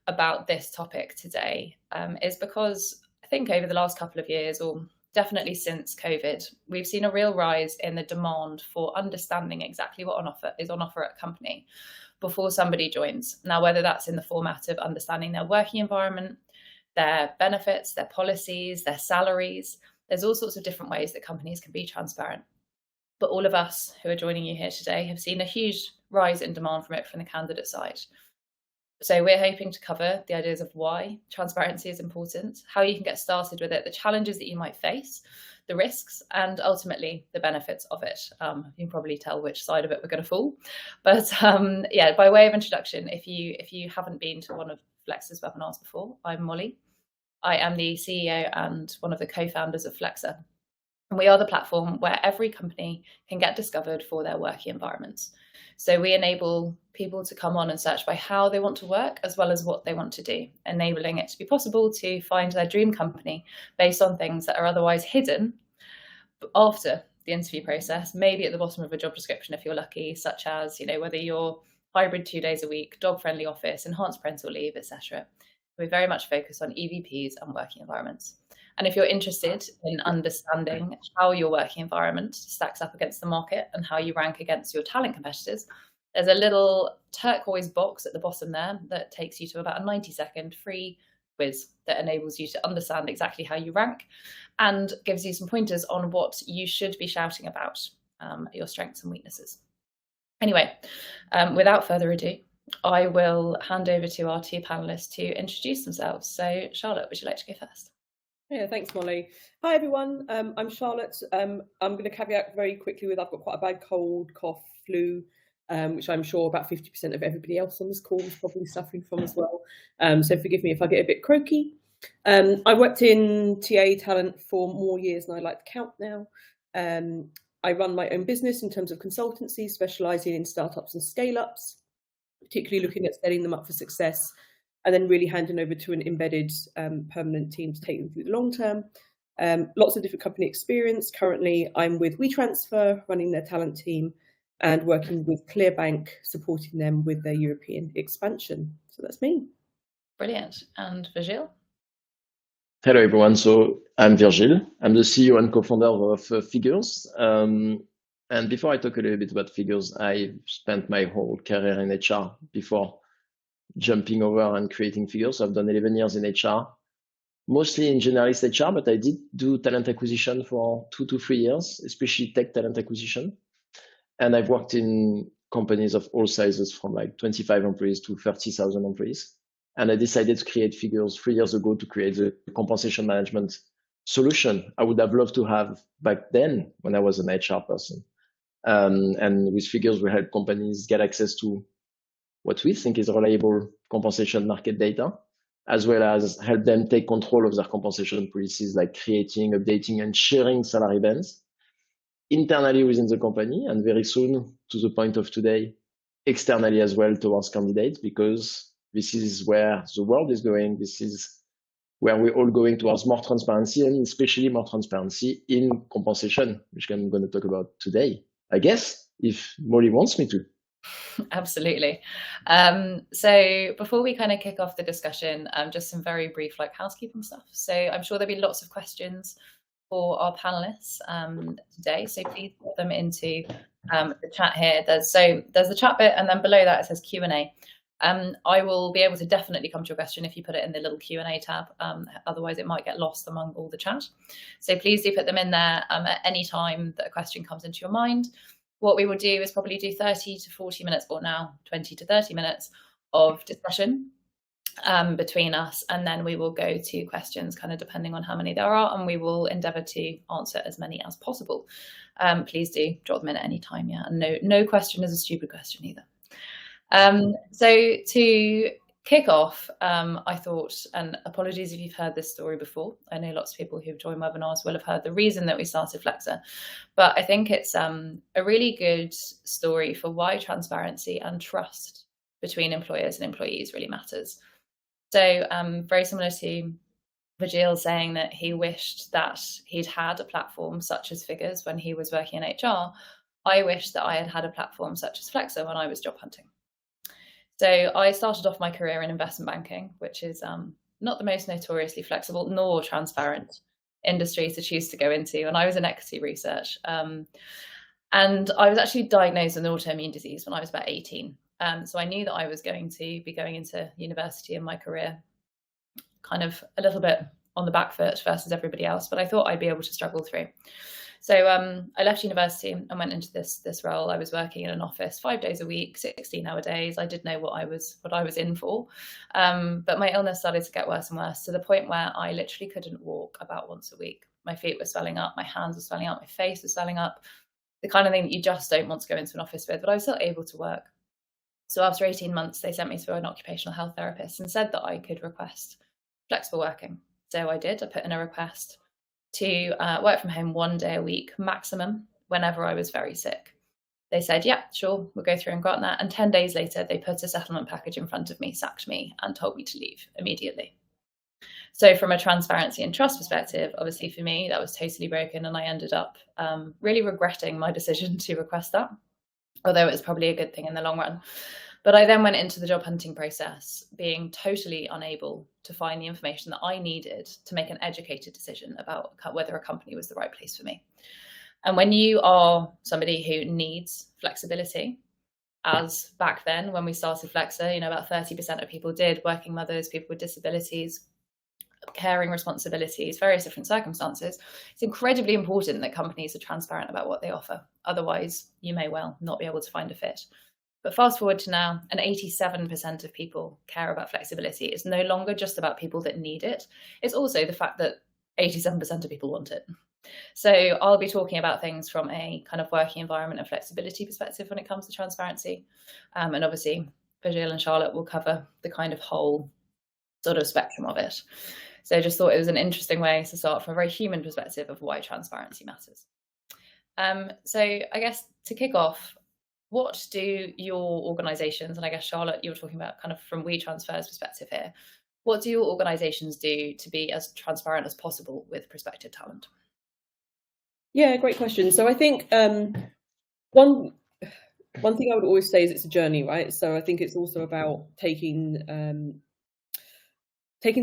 about this topic today is because I think over the last couple of years, or definitely since COVID, we've seen a real rise in the demand for understanding exactly what is on offer at a company before somebody joins. Now, whether that's in the format of understanding their working environment, their benefits, their policies, their salaries, there's all sorts of different ways that companies can be transparent. But all of us who are joining you here today have seen a huge rise in demand from the candidate side. So we're hoping to cover the ideas of why transparency is important, how you can get started with it, the challenges that you might face, the risks, and ultimately the benefits of it. You can probably tell which side of it we're going to fall. But yeah, by way of introduction, if you haven't been to one of Flexa's webinars before, I'm Molly. I am the CEO and one of the co-founders of Flexa. And we are the platform where every company can get discovered for their working environments. So we enable people to come on and search by how they want to work as well as what they want to do, enabling it to be possible to find their dream company based on things that are otherwise hidden after the interview process, maybe at the bottom of a job description if you're lucky, such as, whether you're hybrid 2 days a week, dog-friendly office, enhanced parental leave, etc. We very much focus on EVPs and working environments. And if you're interested in understanding how your working environment stacks up against the market and how you rank against your talent competitors, there's a little turquoise box at the bottom there that takes you to about a 90-second free quiz that enables you to understand exactly how you rank and gives you some pointers on what you should be shouting about, your strengths and weaknesses. Anyway, without further ado, I will hand over to our two panelists to introduce themselves. So Charlotte, would you like to go first? Yeah, thanks, Molly. Hi, everyone. I'm Charlotte. I'm going to caveat very quickly with I've got quite a bad cold, cough, flu, which I'm sure about 50% of everybody else on this call is probably suffering from as well. So forgive me if I get a bit croaky. I worked in TA talent for more years than I like to count now. I run my own business in terms of consultancy, specialising in startups and scale-ups, particularly looking at setting them up for success, and then really handing over to an embedded permanent team to take them through the long term. Lots of different company experience. Currently, I'm with WeTransfer, running their talent team, and working with Clearbank, supporting them with their European expansion. So that's me. Brilliant. And Virgile? Hello, everyone. So I'm Virgile. I'm the CEO and co-founder of Figures. And before I talk a little bit about Figures, I spent my whole career in HR before jumping over and creating Figures. I've done 11 years in HR, mostly in generalist HR, but I did do talent acquisition for 2 to 3 years, especially tech talent acquisition. And I've worked in companies of all sizes from like 25 employees to 30,000 employees. And I decided to create Figures 3 years ago to create the compensation management solution I would have loved to have back then when I was an HR person. And with Figures, we help companies get access to what we think is reliable compensation market data, as well as help them take control of their compensation policies, like creating, updating, and sharing salary bands internally within the company, and very soon, to the point of today, externally as well towards candidates, because this is where the world is going. This is where we're all going towards more transparency, and especially more transparency in compensation, which I'm going to talk about today, I guess, if Molly wants me to. Absolutely. So before we kind of kick off the discussion, just some very brief housekeeping stuff. So I'm sure there'll be lots of questions for our panelists today. So please put them into the chat here. There's the chat bit, and then below that it says Q&A. I will be able to definitely come to your question if you put it in the little Q&A tab. Otherwise, it might get lost among all the chat. So please do put them in there at any time that a question comes into your mind. What we will do is probably do 30 to 40 minutes, or now 20 to 30 minutes of discussion between us, and then we will go to questions kind of depending on how many there are, and we will endeavour to answer as many as possible. Please do drop them in at any time, yeah, and no question is a stupid question either. So to kick off, I thought, and apologies if you've heard this story before, I know lots of people who've joined webinars will have heard the reason that we started Flexa, but I think it's a really good story for why transparency and trust between employers and employees really matters. So very similar to Virgile saying that he wished that he'd had a platform such as Figures when he was working in HR, I wish that I had had a platform such as Flexa when I was job hunting. So I started off my career in investment banking, which is not the most notoriously flexible nor transparent industry to choose to go into. And I was in equity research. And I was actually diagnosed with an autoimmune disease when I was about 18. So I knew that I was going to be going into university in my career kind of a little bit on the back foot versus everybody else, but I thought I'd be able to struggle through. So I left university and went into this role. I was working in an office 5 days a week, 16-hour days. I did know what I was in for, but my illness started to get worse and worse, to the point where I literally couldn't walk about once a week. My feet were swelling up, my hands were swelling up, my face was swelling up, the kind of thing that you just don't want to go into an office with, but I was still able to work. So after 18 months, they sent me to an occupational health therapist and said that I could request flexible working. So I did. I put in a request to work from home 1 day a week maximum whenever I was very sick. They said, yeah, sure, we'll go through and grant that. And 10 days later, they put a settlement package in front of me, sacked me, and told me to leave immediately. So from a transparency and trust perspective, obviously for me, that was totally broken. And I ended up really regretting my decision to request that, although it was probably a good thing in the long run. But I then went into the job hunting process being totally unable to find the information that I needed to make an educated decision about whether a company was the right place for me. And when you are somebody who needs flexibility, as back then when we started Flexa, about 30% of people did, working mothers, people with disabilities, caring responsibilities, various different circumstances, it's incredibly important that companies are transparent about what they offer. Otherwise, you may well not be able to find a fit. But fast forward to now, and 87% of people care about flexibility. It's no longer just about people that need it. It's also the fact that 87% of people want it. So I'll be talking about things from a kind of working environment and flexibility perspective when it comes to transparency. And obviously, Virgile and Charlotte will cover the kind of whole sort of spectrum of it. So I just thought it was an interesting way to start from a very human perspective of why transparency matters. So I guess to kick off, what do your organizations, and I guess Charlotte, you were talking about kind of from WeTransfer's perspective here, what do your organizations do to be as transparent as possible with prospective talent? Yeah, great question. So I think one thing I would always say is it's a journey, right? So I think it's also about taking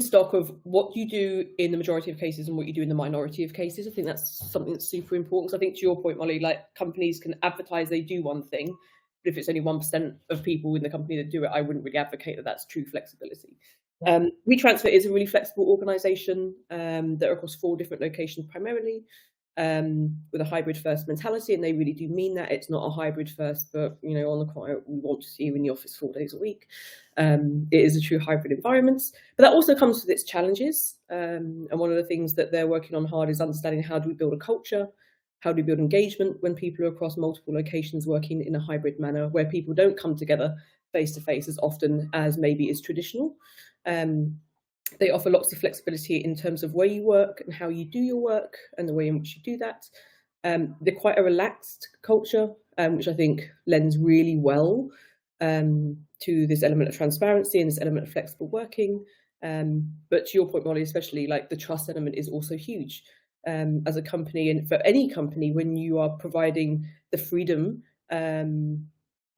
stock of what you do in the majority of cases and what you do in the minority of cases. I think that's something that's super important. So I think to your point, Molly, like companies can advertise they do one thing, but if it's only 1% of people in the company that do it, I wouldn't really advocate that that's true flexibility. WeTransfer is a really flexible organisation that are across 4 different locations primarily, with a hybrid first mentality, and they really do mean that. It's not a hybrid first, but on the quiet, we want to see you in the office 4 days a week. It is a true hybrid environment, but that also comes with its challenges. And one of the things that they're working on hard is understanding how do we build a culture, how do we build engagement when people are across multiple locations working in a hybrid manner, where people don't come together face to face as often as maybe is traditional. They offer lots of flexibility in terms of where you work and how you do your work and the way in which you do that. They're quite a relaxed culture, which I think lends really well to this element of transparency and this element of flexible working. But to your point, Molly, especially like the trust element is also huge as a company, and for any company, when you are providing the freedom,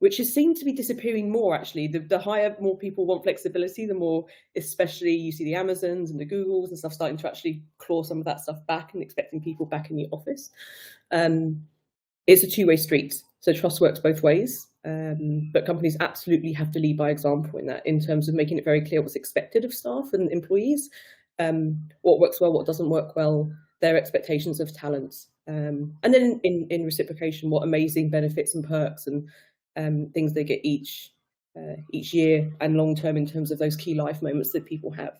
which is seen to be disappearing more, actually. The higher more people want flexibility, the more, especially you see the Amazons and the Googles and stuff starting to actually claw some of that stuff back and expecting people back in the office. It's a two-way street, so trust works both ways. But companies absolutely have to lead by example in that, in terms of making it very clear what's expected of staff and employees, what works well, what doesn't work well, their expectations of talent, and then in reciprocation, what amazing benefits and perks and things they get each year and long term in terms of those key life moments that people have.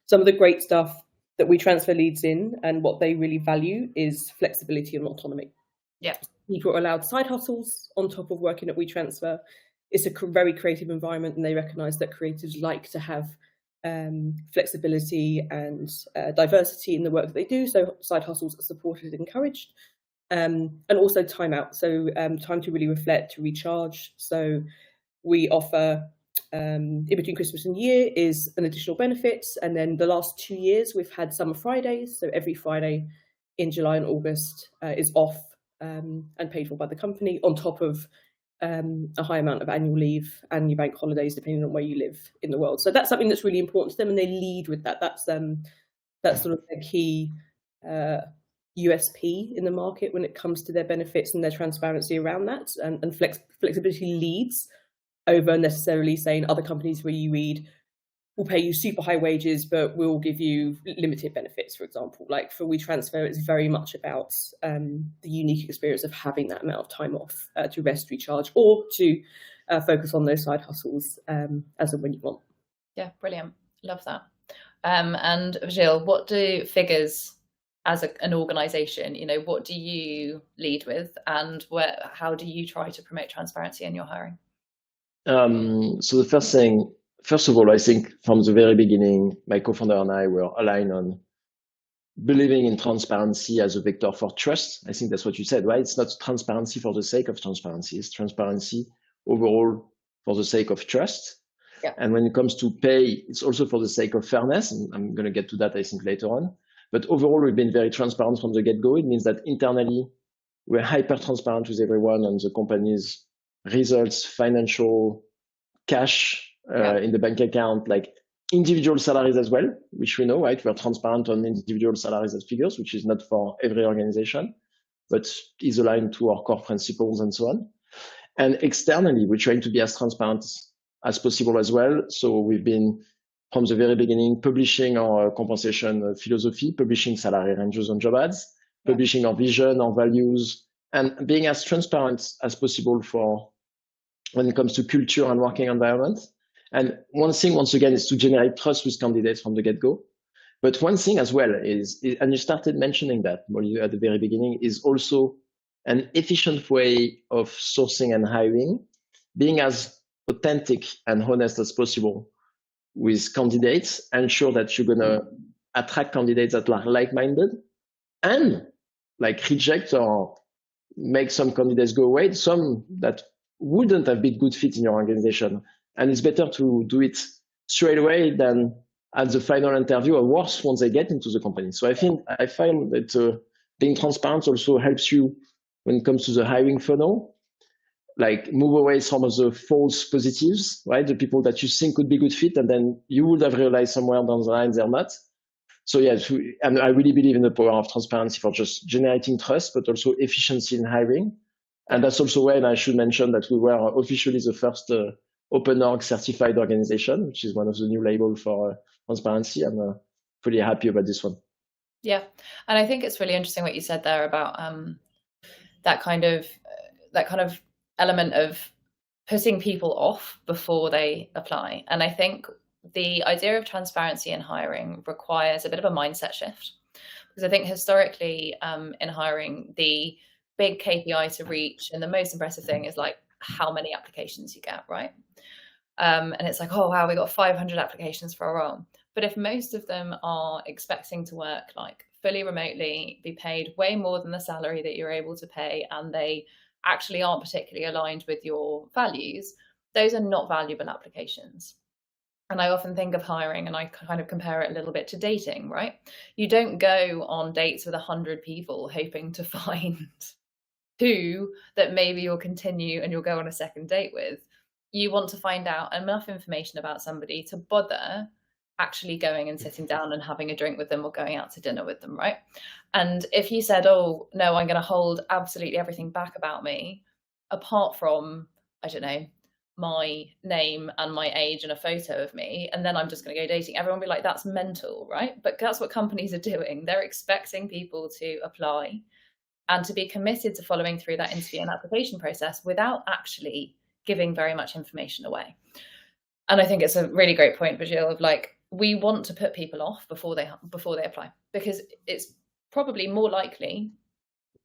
Some of the great stuff that WeTransfer leads in and what they really value is flexibility and autonomy. Yeah, people are allowed side hustles on top of working at WeTransfer. It's a very creative environment, and they recognise that creatives like to have flexibility and diversity in the work that they do. So side hustles are supported and encouraged. And also time out, so time to really reflect, to recharge. So we offer in between Christmas and New Year is an additional benefit, and then the last 2 years we've had summer Fridays, so every Friday in July and August is off and paid for by the company, on top of a high amount of annual leave and your bank holidays, depending on where you live in the world. So that's something that's really important to them, and they lead with that. That's sort of their key USP in the market when it comes to their benefits and their transparency around that. And flexibility leads over necessarily saying other companies where you read, we'll pay you super high wages, but we'll give you limited benefits, for example. Like for WeTransfer, it's very much about the unique experience of having that amount of time off to rest, recharge, or to focus on those side hustles as and when you want. Yeah, brilliant. Love that. And Virgile, what do Figures as an organisation, what do you lead with, and how do you try to promote transparency in your hiring? So the first of all, I think from the very beginning, my co-founder and I were aligned on believing in transparency as a vector for trust. I think that's what you said, right? It's not transparency for the sake of transparency. It's transparency overall for the sake of trust. Yeah. And when it comes to pay, it's also for the sake of fairness. And I'm going to get to that, I think, later on. But overall, we've been very transparent from the get-go. It means that internally, we're hyper transparent with everyone on the company's results, financial, cash, in the bank account, like individual salaries as well, which we know, right? We're transparent on individual salaries as Figures, which is not for every organization, but is aligned to our core principles and so on. And externally, we're trying to be as transparent as possible as well. So we've been, from the very beginning, publishing our compensation philosophy, publishing salary ranges on job ads, publishing our vision, our values, and being as transparent as possible for when it comes to culture and working environment. And one thing, once again, is to generate trust with candidates from the get-go. But one thing as well is, and you started mentioning that at the very beginning, is also an efficient way of sourcing and hiring, being as authentic and honest as possible with candidates, ensure that you're going to attract candidates that are like-minded, and like reject or make some candidates go away, some that wouldn't have been good fit in your organization. And it's better to do it straight away than at the final interview, or worse, once they get into the company. So I find that being transparent also helps you when it comes to the hiring funnel, like move away some of the false positives, right? The people that you think could be good fit, and then you would have realized somewhere down the line they're not. So yeah, and I really believe in the power of transparency for just generating trust, but also efficiency in hiring. And that's also when I should mention that we were officially the first Open Org certified organization, which is one of the new labels for transparency. I'm pretty happy about this one. Yeah, and I think it's really interesting what you said there about that kind of element of putting people off before they apply. And I think the idea of transparency in hiring requires a bit of a mindset shift, because I think historically in hiring, the big KPI to reach and the most impressive thing is like how many applications you get, right? And it's like, oh wow, we got 500 applications for a role. But if most of them are expecting to work like fully remotely, be paid way more than the salary that you're able to pay, and they actually aren't particularly aligned with your values, those are not valuable applications. And I often think of hiring, and I kind of compare it a little bit to dating, right? You don't go on dates with 100 people hoping to find 2 that maybe you'll continue and you'll go on a second date with. You want to find out enough information about somebody to bother actually going and sitting down and having a drink with them or going out to dinner with them, right? And if you said, oh, no, I'm going to hold absolutely everything back about me, apart from, I don't know, my name and my age and a photo of me, and then I'm just going to go dating, everyone will be like, that's mental, right? But that's what companies are doing. They're expecting people to apply and to be committed to following through that interview and application process without actually giving very much information away. And I think it's a really great point, Virgile, of like, we want to put people off before they apply, because it's probably more likely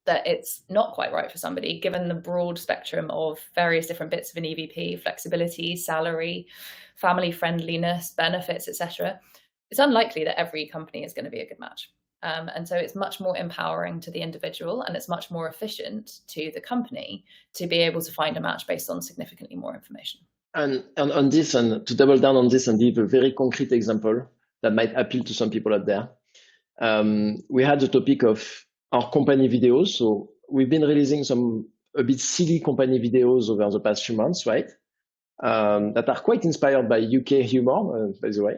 that it's not quite right for somebody, given the broad spectrum of various different bits of an EVP, flexibility, salary, family friendliness, benefits, etc. It's unlikely that every company is going to be a good match. And so it's much more empowering to the individual, and it's much more efficient to the company to be able to find a match based on significantly more information. And on this, and to double down on this and give a very concrete example that might appeal to some people out there, we had the topic of our company videos. So we've been releasing some a bit silly company videos over the past few months, right? That are quite inspired by UK humor, by the way.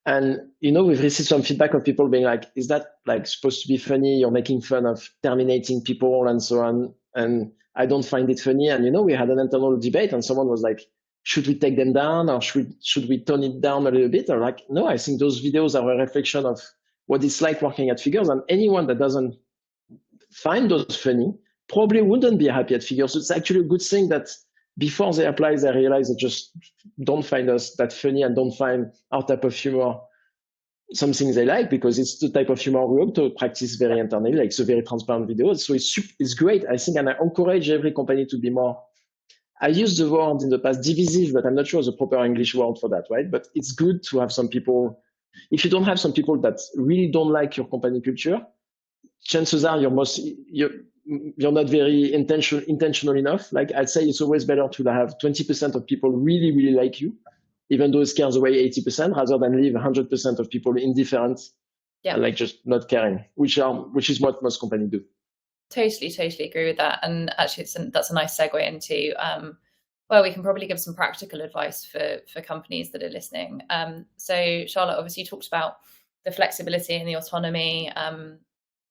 And, we've received some feedback of people being like, is that like supposed to be funny? You're making fun of terminating people and so on. And I don't find it funny. And, we had an internal debate and someone was like, should we take them down or should we tone it down a little bit? Or like, no, I think those videos are a reflection of what it's like working at Figures. And anyone that doesn't find those funny probably wouldn't be happy at Figures. So it's actually a good thing that before they apply, they realize they just don't find us that funny and don't find our type of humor something they like, because it's the type of humor we hope to practice very internally, like it's a very transparent video. So it's great, I think, and I encourage every company to be more, I used the word in the past divisive, but I'm not sure the proper English word for that, right? But it's good to have some people, if you don't have some people that really don't like your company culture, chances are you're not very intentional enough. Like I'd say it's always better to have 20% of people really, really like you, even though it scares away 80%, rather than leave 100% of people indifferent, and like just not caring, which is what most companies do. Totally agree with that. And actually that's a nice segue into well, we can probably give some practical advice for companies that are listening. So Charlotte, obviously you talked about the flexibility and the autonomy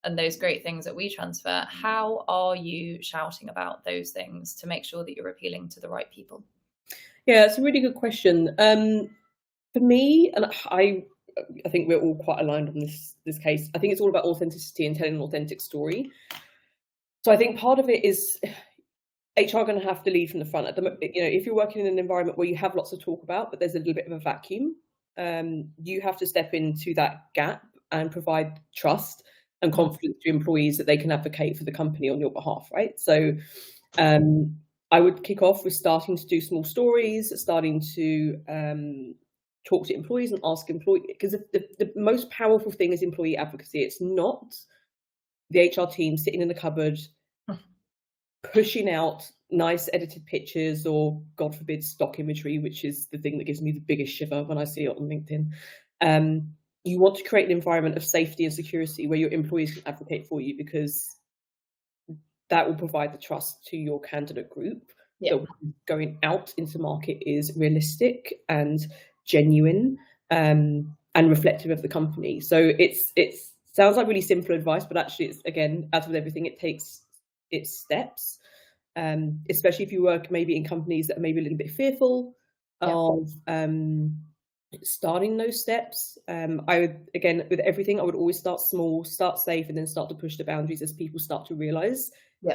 and those great things that WeTransfer. How are you shouting about those things to make sure that you're appealing to the right people? Yeah, it's a really good question. For me, and I think we're all quite aligned on this case, I think it's all about authenticity and telling an authentic story. So I think part of it is HR are going to have to lead from the front. If you're working in an environment where you have lots to talk about, but there's a little bit of a vacuum, you have to step into that gap and provide trust and confidence to employees that they can advocate for the company on your behalf, right? So I would kick off with starting to do small stories, starting to talk to employees and ask employees, because the most powerful thing is employee advocacy. It's not the HR team sitting in the cupboard pushing out nice edited pictures or, God forbid, stock imagery, which is the thing that gives me the biggest shiver when I see it on LinkedIn. You want to create an environment of safety and security where your employees can advocate for you, because that will provide the trust to your candidate group. So going out into market is realistic and genuine and reflective of the company. So it sounds like really simple advice, but actually it's, again, as with everything, it takes its steps, especially if you work maybe in companies that are maybe a little bit fearful of starting those steps. I would, again, with everything, I would always start small, start safe, and then start to push the boundaries as people start to realize,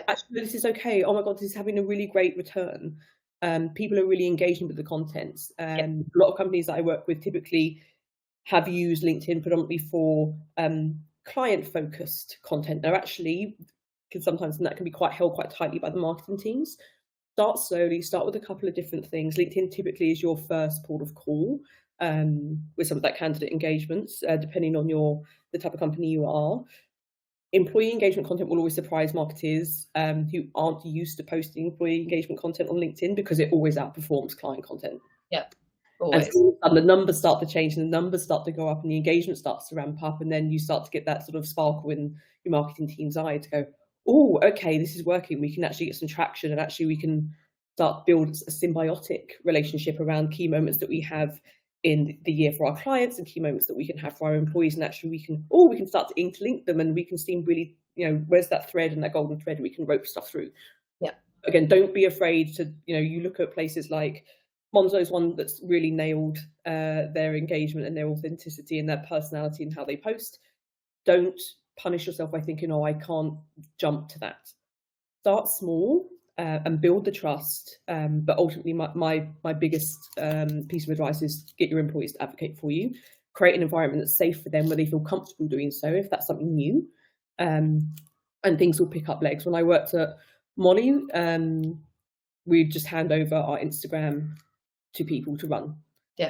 actually, this is okay. Oh my God, this is having a really great return. People are really engaging with the content. A lot of companies that I work with typically have used LinkedIn predominantly for client-focused content. They're actually, because sometimes that can be held quite tightly by the marketing teams. Start slowly, start with a couple of different things. LinkedIn typically is your first port of call with some of that candidate engagements, depending on the type of company you are. Employee engagement content will always surprise marketers who aren't used to posting employee engagement content on LinkedIn, because it always outperforms client content. Always. And the numbers start to change, and the numbers start to go up, and the engagement starts to ramp up, and then you start to get that sort of sparkle in your marketing team's eye to go, oh, okay, this is working. We can actually get some traction, and actually we can start to build a symbiotic relationship around key moments that we have in the year for our clients and key moments that we can have for our employees. And actually we can start to interlink them, and we can seem really, where's that thread and that golden thread we can rope stuff through. Again, don't be afraid to, you look at places like Monzo's one that's really nailed their engagement and their authenticity and their personality and how they post. Don't punish yourself by thinking, oh, I can't jump to that. Start small and build the trust. But ultimately, my biggest piece of advice is get your employees to advocate for you. Create an environment that's safe for them, where they feel comfortable doing so, if that's something new. And things will pick up legs. When I worked at Molly, we'd just hand over our Instagram to people to run.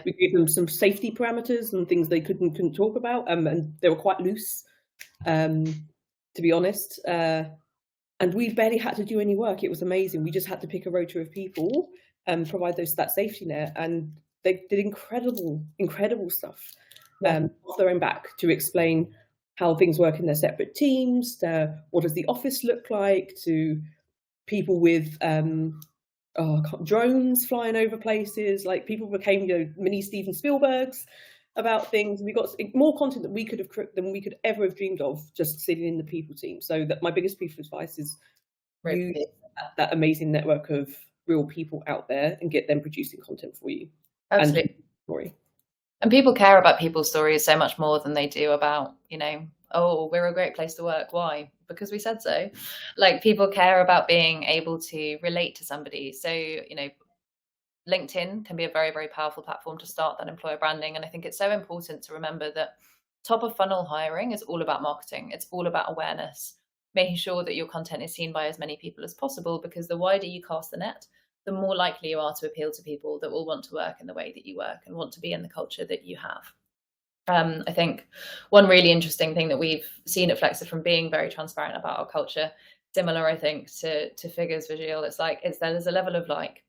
We gave them some safety parameters and things they couldn't talk about, and they were quite loose, to be honest. And we barely had to do any work. It was amazing. We just had to pick a rota of people and provide that safety net, and they did incredible stuff off their own back to explain how things work in their separate teams, what does the office look like, to people with drones flying over places. Like people became, mini Steven Spielbergs about things. We got more content than we could ever have dreamed of just sitting in the people team. So that my biggest piece of advice is use that amazing network of real people out there and get them producing content for you. Absolutely. And people care about people's stories so much more than they do about, oh, we're a great place to work. Why? Because we said so. Like, people care about being able to relate to somebody. So, LinkedIn can be a very, very powerful platform to start that employer branding. And I think it's so important to remember that top of funnel hiring is all about marketing. It's all about awareness, making sure that your content is seen by as many people as possible, because the wider you cast the net, the more likely you are to appeal to people that will want to work in the way that you work and want to be in the culture that you have. I think one really interesting thing that we've seen at Flexa from being very transparent about our culture, similar, I think, to Figures, Virgile, there's a level of like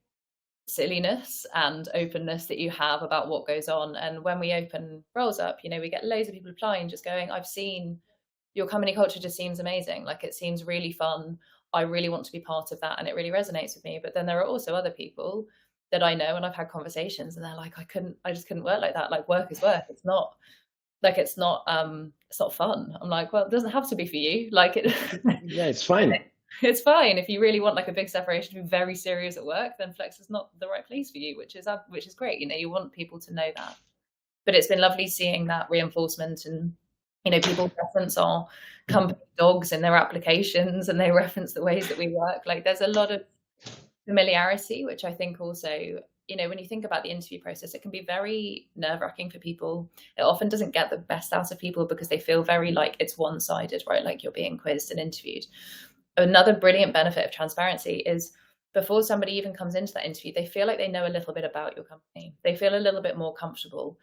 silliness and openness that you have about what goes on. And when we open roles up, we get loads of people applying just going, I've seen your company culture, just seems amazing. Like, it seems really fun. I really want to be part of that, and it really resonates with me. But then there are also other people that I know, and I've had conversations, and they're like, I just couldn't work like that. Like, work is work. It's not fun. I'm like, well, it doesn't have to be for you. Like, yeah, it's fine. It's fine. If you really want like a big separation to be very serious at work, then Flex is not the right place for you, which is great. You want people to know that. But it's been lovely seeing that reinforcement, and people reference our company dogs in their applications, and they reference the ways that we work. Like, there's a lot of familiarity, which I think also, when you think about the interview process, it can be very nerve-wracking for people. It often doesn't get the best out of people because they feel very like it's one-sided, right? Like, you're being quizzed and interviewed. Another brilliant benefit of transparency is, before somebody even comes into that interview, they feel like they know a little bit about your company. They feel a little bit more comfortable.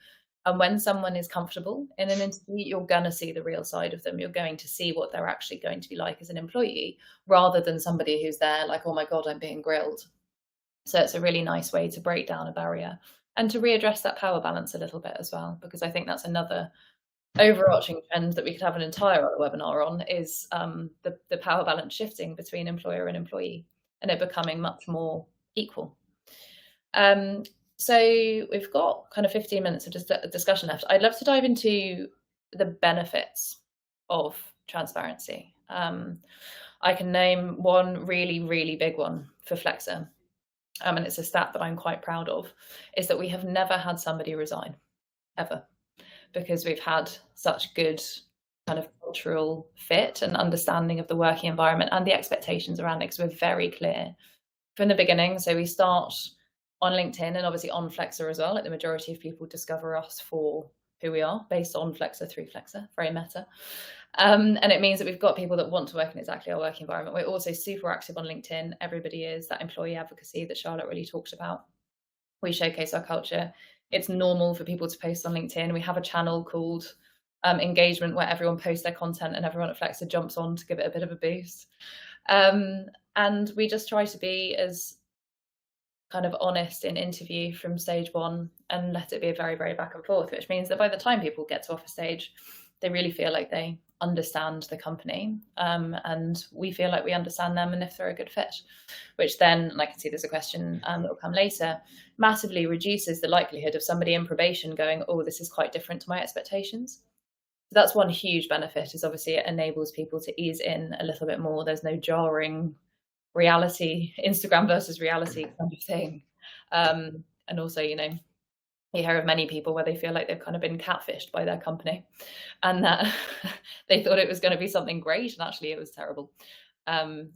And when someone is comfortable in an interview, you're going to see the real side of them. You're going to see what they're actually going to be like as an employee, rather than somebody who's there like, oh my God, I'm being grilled. So it's a really nice way to break down a barrier and to readdress that power balance a little bit as well, because I think that's another overarching trend that we could have an entire webinar on, is the power balance shifting between employer and employee, and it becoming much more equal. So we've got kind of 15 minutes of discussion left. I'd love to dive into the benefits of transparency. I can name one really, really big one for Flexa, and it's a stat that I'm quite proud of, is that we have never had somebody resign, ever, because we've had such good kind of cultural fit and understanding of the working environment and the expectations around it, because we're very clear from the beginning. So we start on LinkedIn and obviously on Flexa as well. Like, the majority of people discover us for who we are based on Flexa, through Flexa, very meta. And it means that we've got people that want to work in exactly our working environment. We're also super active on LinkedIn. Everybody is. That employee advocacy that Charlotte really talked about. We showcase our culture. It's normal for people to post on LinkedIn. We have a channel called Engagement, where everyone posts their content and everyone at Flexa jumps on to give it a bit of a boost. And we just try to be as kind of honest in interview from stage one, and let it be a very, very back and forth, which means that by the time people get to offer stage, they really feel like they understand the company, and we feel like we understand them, and if they're a good fit, which then, and I can see there's a question that will come later, massively reduces the likelihood of somebody in probation going, oh, this is quite different to my expectations. So that's one huge benefit, is obviously it enables people to ease in a little bit more. There's no jarring reality, Instagram versus reality kind of thing. And also, you hear of many people where they feel like they've kind of been catfished by their company, and that they thought it was going to be something great, and actually it was terrible.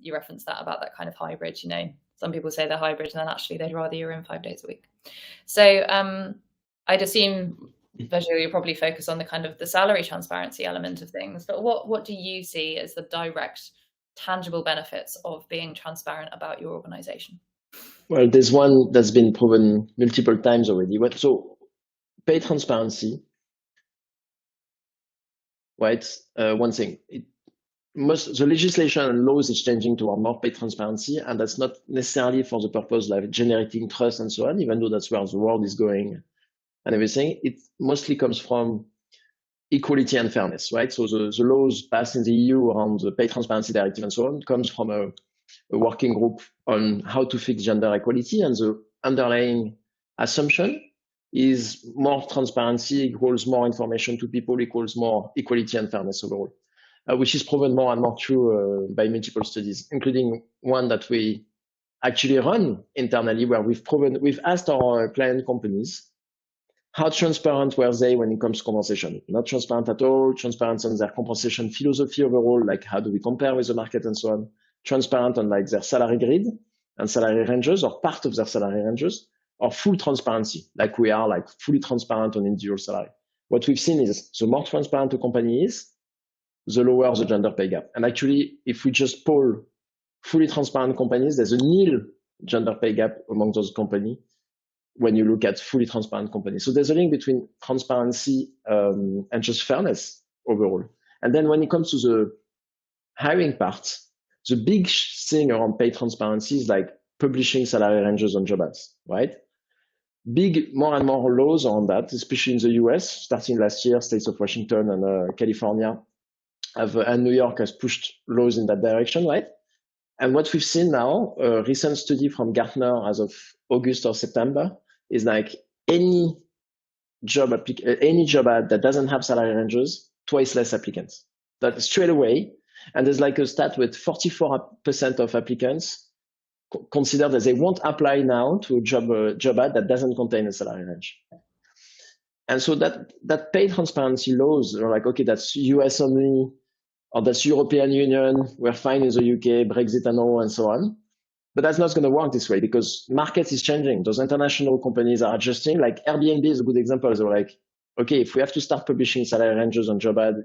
You referenced that about that kind of hybrid, some people say they're hybrid, and then actually they'd rather you're in 5 days a week. So I'd assume, Virgile, you probably focus on the kind of the salary transparency element of things, but what do you see as the direct, tangible benefits of being transparent about your organization? Well, there's one that's been proven multiple times already. So pay transparency, right? One thing, the legislation and laws is changing toward more pay transparency, and that's not necessarily for the purpose of generating trust and so on, even though that's where the world is going and everything. It mostly comes from equality and fairness, right? So the laws passed in the EU around the pay transparency directive and so on comes from a a working group on how to fix gender equality, and the underlying assumption is more transparency equals more information to people equals more equality and fairness overall, which is proven more and more true by multiple studies, including one that we actually run internally, where we've asked our client companies how transparent were they when it comes to compensation. Not transparent at all, transparent on their compensation philosophy overall, like how do we compare with the market and so on, transparent on like their salary grid and salary ranges or part of their salary ranges, or full transparency, like we are like fully transparent on individual salary. What we've seen is the more transparent a company is, the lower the gender pay gap. And actually, if we just poll fully transparent companies, there's a nil gender pay gap among those companies when you look at fully transparent companies. So there's a link between transparency and just fairness overall. And then when it comes to the hiring part, the big thing around pay transparency is like publishing salary ranges on job ads, right? Big, more and more laws on that, especially in the US, starting last year, states of Washington and California and New York has pushed laws in that direction, right? And what we've seen now, a recent study from Gartner as of August or September, is like any job ad that doesn't have salary ranges, twice less applicants. That straight away. And there's like a stat with 44% of applicants consider that they won't apply now to a job ad that doesn't contain a salary range. And so that pay transparency laws are like, okay, that's US only, or that's European Union, we're fine in the UK, Brexit and all, and so on. But that's not going to work this way because market is changing. Those international companies are adjusting. Like Airbnb is a good example. They're like, okay, if we have to start publishing salary ranges on job ad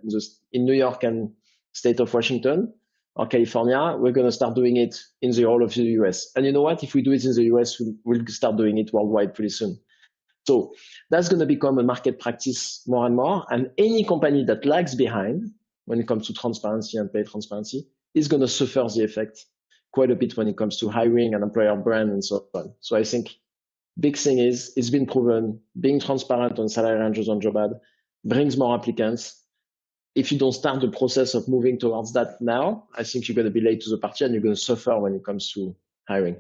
in New York and state of Washington or California, we're going to start doing it in the whole of the US. And you know what? If we do it in the US, we'll start doing it worldwide pretty soon. So that's going to become a market practice more and more. And any company that lags behind when it comes to transparency and pay transparency is going to suffer the effect quite a bit when it comes to hiring and employer brand and so on. So I think big thing is it's been proven being transparent on salary ranges on job ad brings more applicants. If you don't start the process of moving towards that now, I think you're going to be late to the party and you're going to suffer when it comes to hiring.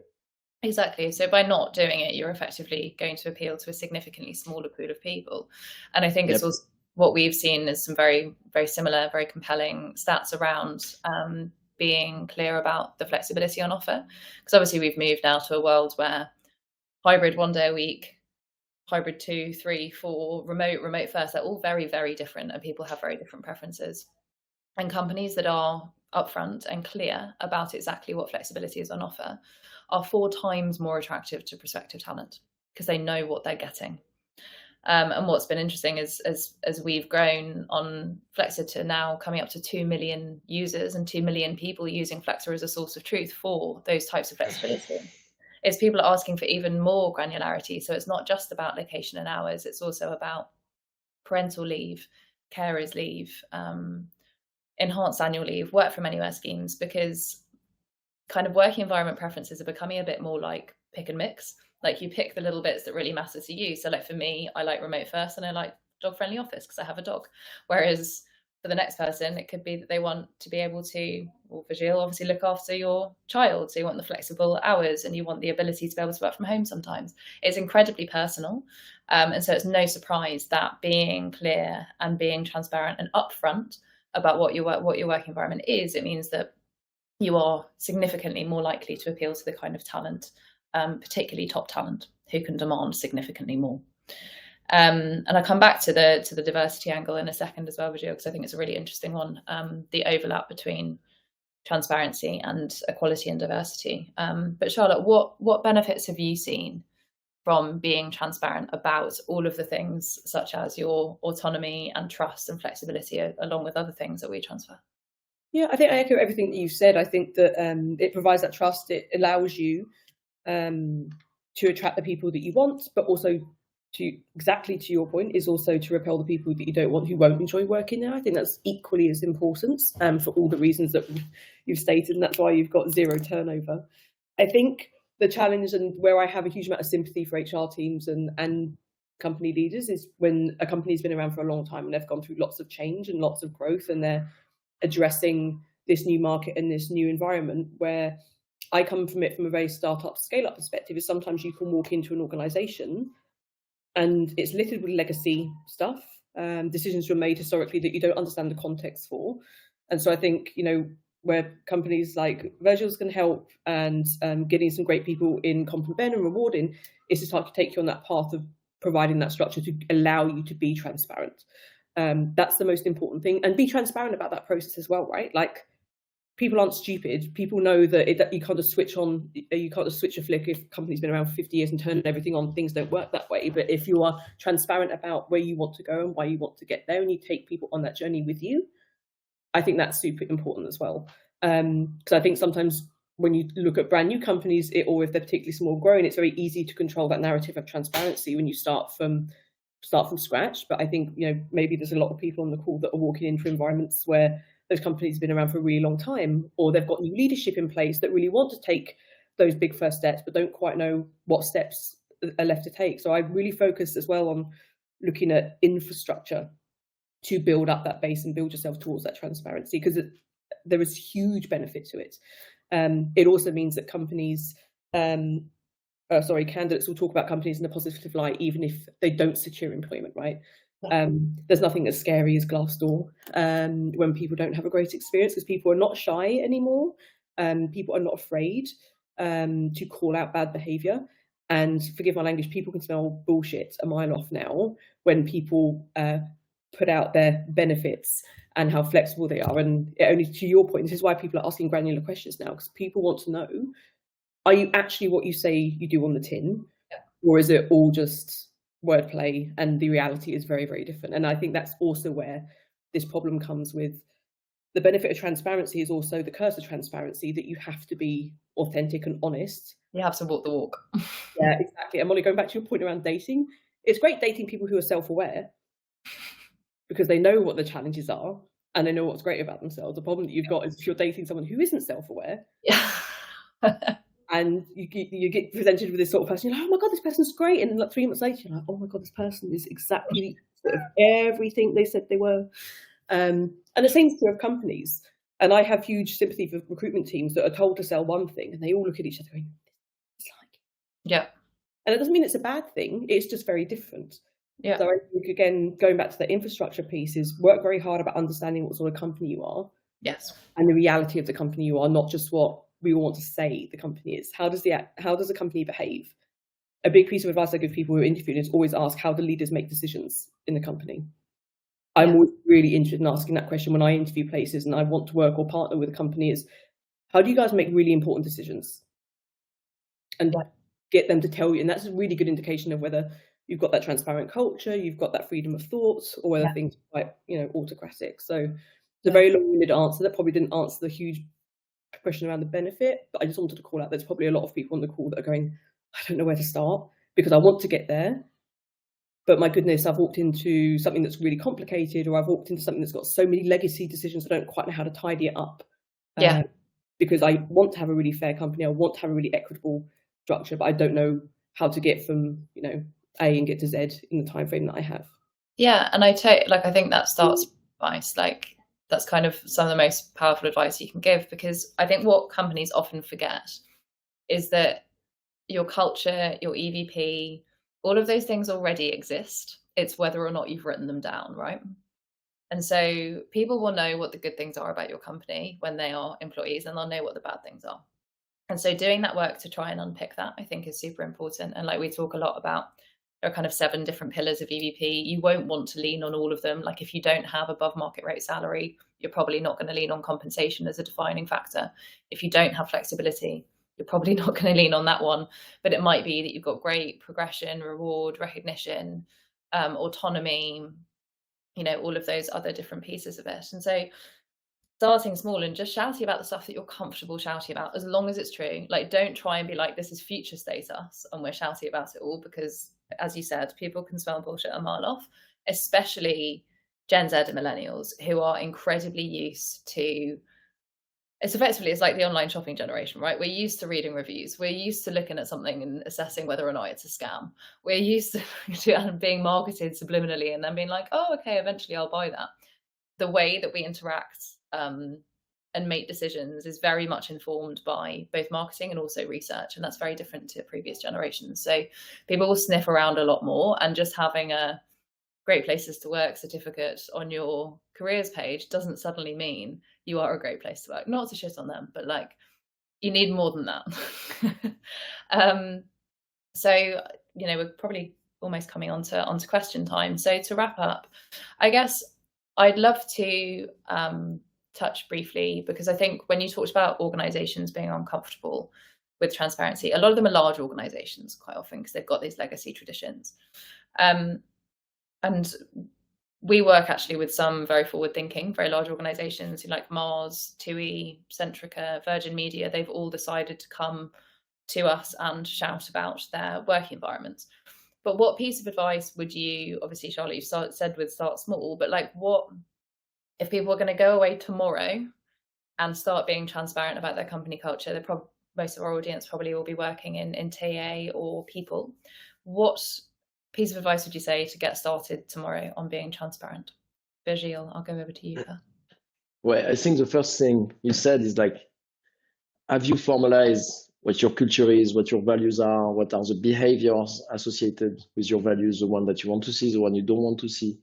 Exactly. So by not doing it, you're effectively going to appeal to a significantly smaller pool of people. And I think it's also what we've seen is some very, very similar, very compelling stats around being clear about the flexibility on offer. Because obviously we've moved now to a world where hybrid 1 day a week, hybrid 2, 3, 4, remote first, they're all very, very different and people have very different preferences. And companies that are upfront and clear about exactly what flexibility is on offer are 4 times more attractive to prospective talent because they know what they're getting. And what's been interesting is as we've grown on Flexa to now coming up to 2 million users and 2 million people using Flexa as a source of truth for those types of flexibility, is people are asking for even more granularity. So it's not just about location and hours, it's also about parental leave, carers leave, enhanced annual leave, work from anywhere schemes, because kind of working environment preferences are becoming a bit more like pick and mix. Like you pick the little bits that really matter to you. So like for me, I like remote first and I like dog friendly office because I have a dog. Whereas for the next person, it could be that they want to be able to, or Virgile, obviously look after your child. So you want the flexible hours and you want the ability to be able to work from home sometimes. It's incredibly personal. And so it's no surprise that being clear and being transparent and upfront about what your work environment is, it means that you are significantly more likely to appeal to the kind of talent, particularly top talent, who can demand significantly more. And I'll come back to the diversity angle in a second as well, Virgile, because I think it's a really interesting one, the overlap between transparency and equality and diversity. But Charlotte, what benefits have you seen from being transparent about all of the things such as your autonomy and trust and flexibility, along with other things that WeTransfer? Yeah, I think I echo everything that you've said. I think that it provides that trust. It allows you to attract the people that you want, but also to exactly to your point is also to repel the people that you don't want, who won't enjoy working there. I think that's equally as important for all the reasons that you've stated, and that's why you've got zero turnover. I think the challenge, and where I have a huge amount of sympathy for HR teams and company leaders, is when a company's been around for a long time and they've gone through lots of change and lots of growth, and they're addressing this new market and this new environment where I come from it from a very startup scale-up perspective, is sometimes you can walk into an organization and it's littered with legacy stuff. Decisions were made historically that you don't understand the context for. And so I think, where companies like Virgile's can help, and getting some great people in comp and ben and rewarding, is to start to take you on that path of providing that structure to allow you to be transparent. That's the most important thing, and be transparent about that process as well, right? Like, people aren't stupid. People know that you can't just switch a flick if a company's been around for 50 years and turn everything on. Things don't work that way. But if you are transparent about where you want to go and why you want to get there, and you take people on that journey with you, I think that's super important as well. Because I think sometimes when you look at brand new companies, or if they're particularly small growing, it's very easy to control that narrative of transparency when you start from scratch. But I think, maybe there's a lot of people on the call that are walking into environments where those companies have been around for a really long time, or they've got new leadership in place that really want to take those big first steps, but don't quite know what steps are left to take. So I really focus as well on looking at infrastructure to build up that base and build yourself towards that transparency, because there is huge benefit to it. It also means that candidates will talk about companies in a positive light, even if they don't secure employment, right? There's nothing as scary as Glassdoor when people don't have a great experience, because people are not shy anymore. People are not afraid to call out bad behavior. And forgive my language, people can smell bullshit a mile off now when people put out their benefits and how flexible they are. And only to your point, this is why people are asking granular questions now, because people want to know, are you actually what you say you do on the tin? Yeah. Or is it all just wordplay and the reality is very, very different? And I think that's also where this problem comes with the benefit of transparency, is also the curse of transparency, that you have to be authentic and honest. You have to walk the walk. Yeah, exactly. And Molly, going back to your point around dating, it's great dating people who are self-aware, because they know what the challenges are and they know what's great about themselves. The problem that you've got is if you're dating someone who isn't self-aware, and you get presented with this sort of person, you're like, oh my God, this person's great. And like 3 months later, you're like, oh my God, this person is exactly sort of everything they said they were. And the same thing of companies. And I have huge sympathy for recruitment teams that are told to sell one thing, and they all look at each other going, it's like. Yeah. And it doesn't mean it's a bad thing. It's just very different. Yeah. So I think, again, going back to the infrastructure piece, is work very hard about understanding what sort of company you are. Yes. And the reality of the company you are, not just what we want to say the company is. How does the company behave? A big piece of advice I give people who are interviewing is always ask how the leaders make decisions in the company. I'm always really interested in asking that question when I interview places and I want to work or partner with a company, is how do you guys make really important decisions? And get them to tell you. And that's a really good indication of whether you've got that transparent culture, you've got that freedom of thought, or whether things are quite, autocratic. So it's a very long-winded answer that probably didn't answer the huge question around the benefit, but I just wanted to call out there's probably a lot of people on the call that are going, I don't know where to start, because I want to get there, but my goodness, I've walked into something that's really complicated, or I've walked into something that's got so many legacy decisions I don't quite know how to tidy it up. Because I want to have a really fair company, I want to have a really equitable structure, but I don't know how to get from A and get to Z in the time frame that I have. Yeah, and I think that starts advice. Like, that's kind of some of the most powerful advice you can give, because I think what companies often forget is that your culture, your EVP, all of those things already exist. It's whether or not you've written them down, right? And so people will know what the good things are about your company when they are employees, and they'll know what the bad things are. And so doing that work to try and unpick that, I think, is super important. And like we talk a lot about, there are kind of 7 different pillars of EVP. You won't want to lean on all of them. Like, if you don't have above market rate salary, you're probably not going to lean on compensation as a defining factor. If you don't have flexibility, you're probably not going to lean on that one. But it might be that you've got great progression, reward, recognition, autonomy, all of those other different pieces of it. And so starting small and just shouting about the stuff that you're comfortable shouting about, as long as it's true. Like, don't try and be like, this is future status and we're shouting about it all, because, as you said, people can smell bullshit a mile off, especially Gen Z and millennials, who are incredibly used to, it's like the online shopping generation, right? We're used to reading reviews. We're used to looking at something and assessing whether or not it's a scam. We're used to being marketed subliminally and then being like, oh, okay, eventually I'll buy that. The way that we interact and make decisions is very much informed by both marketing and also research, and that's very different to previous generations. So people will sniff around a lot more, and just having a great places to work certificate on your careers page doesn't suddenly mean you are a great place to work. Not to shit on them, but like, you need more than that. So, you know, we're probably almost coming on to question time. So to wrap up, I guess I'd love to touch briefly, because I think when you talked about organizations being uncomfortable with transparency, a lot of them are large organizations quite often because they've got these legacy traditions. And we work actually with some very forward-thinking, very large organizations like Mars, TUI, Centrica, Virgin Media. They've all decided to come to us and shout about their working environments. But what piece of advice would you, obviously, Charlotte, you said with start small, but like, what if people are going to go away tomorrow and start being transparent about their company culture? Most of our audience probably will be working in TA or people. What piece of advice would you say to get started tomorrow on being transparent? Virgile, I'll go over to you first. Well, I think the first thing you said is like, have you formalized what your culture is, what your values are, what are the behaviors associated with your values, the one that you want to see, the one you don't want to see?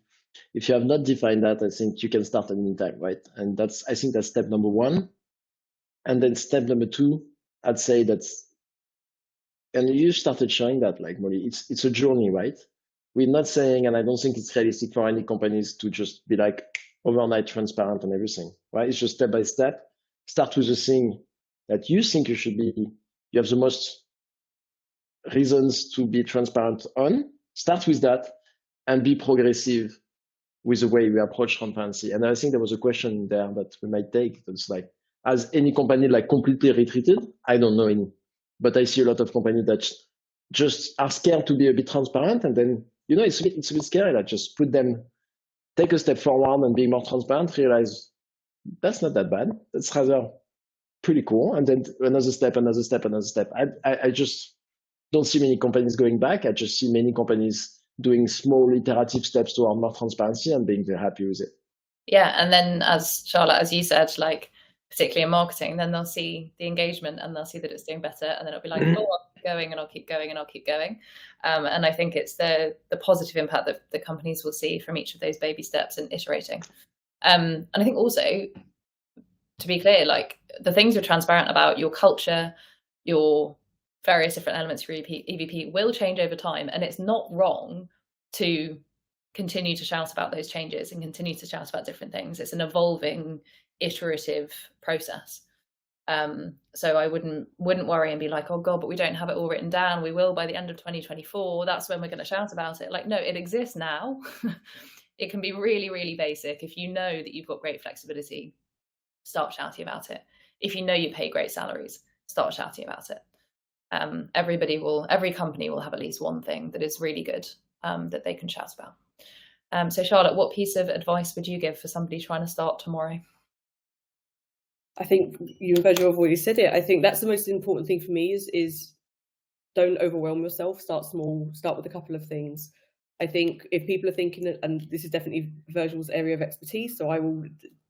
If you have not defined that, I think you can start at any time, right? And I think that's step number one. And then step number two, I'd say and you started showing that, like, Molly, it's a journey, right? We're not saying, and I don't think it's realistic for any companies to just be like overnight transparent on everything, right? It's just step by step. Start with the thing that you think you should be, you have the most reasons to be transparent on. Start with that and be progressive with the way we approach transparency. And I think there was a question there that we might take. It's like, has any company like completely retreated? I don't know any, but I see a lot of companies that just are scared to be a bit transparent. And then, you know, it's a bit scary. Like, just take a step forward and be more transparent, realize that's not that bad. That's rather pretty cool. And then another step. I just don't see many companies going back. I just see many companies doing small iterative steps toward more transparency and being very happy with it. Yeah, and then as Charlotte, as you said, like particularly in marketing, then they'll see the engagement and they'll see that it's doing better, and then it'll be like, oh, I'll keep going and I'll keep going and I'll keep going. And I think it's the positive impact that the companies will see from each of those baby steps and iterating. And I think also, to be clear, like the things you're transparent about, your culture, your various different elements of your EVP will change over time, and it's not wrong to continue to shout about those changes and continue to shout about different things. It's an evolving, iterative process. So I wouldn't worry and be like, oh God, but we don't have it all written down. We will by the end of 2024. That's when we're going to shout about it. Like, no, it exists now. It can be really, really basic. If you know that you've got great flexibility, start shouting about it. If you know you pay great salaries, start shouting about it. Every company will have at least one thing that is really good that they can shout about. So Charlotte, what piece of advice would you give for somebody trying to start tomorrow? I think you and Virgile have already said it. I think that's the most important thing for me is don't overwhelm yourself. Start small, start with a couple of things. I think if people are thinking, and this is definitely Virgile's area of expertise, so I will